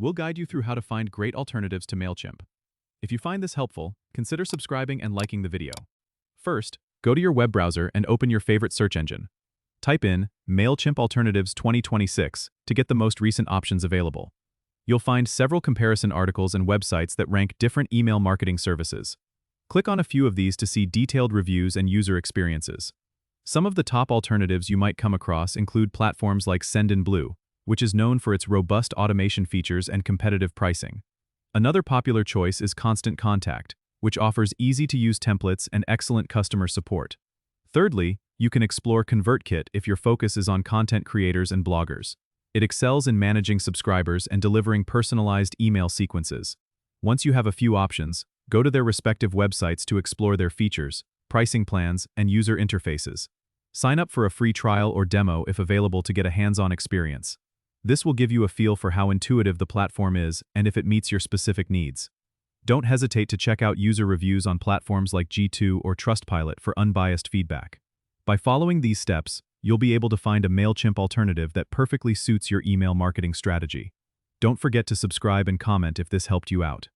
we'll guide you through how to find great alternatives to Mailchimp. If you find this helpful, consider subscribing and liking the video. First, go to your web browser and open your favorite search engine. Type in Mailchimp Alternatives 2026 to get the most recent options available. You'll find several comparison articles and websites that rank different email marketing services. Click on a few of these to see detailed reviews and user experiences. Some of the top alternatives you might come across include platforms like Sendinblue, which is known for its robust automation features and competitive pricing. Another popular choice is Constant Contact, which offers easy-to-use templates and excellent customer support. Thirdly, you can explore ConvertKit if your focus is on content creators and bloggers. It excels in managing subscribers and delivering personalized email sequences. Once you have a few options, go to their respective websites to explore their features, pricing plans, and user interfaces. Sign up for a free trial or demo if available to get a hands-on experience. This will give you a feel for how intuitive the platform is and if it meets your specific needs. Don't hesitate to check out user reviews on platforms like G2 or Trustpilot for unbiased feedback. By following these steps, you'll be able to find a Mailchimp alternative that perfectly suits your email marketing strategy. Don't forget to subscribe and comment if this helped you out.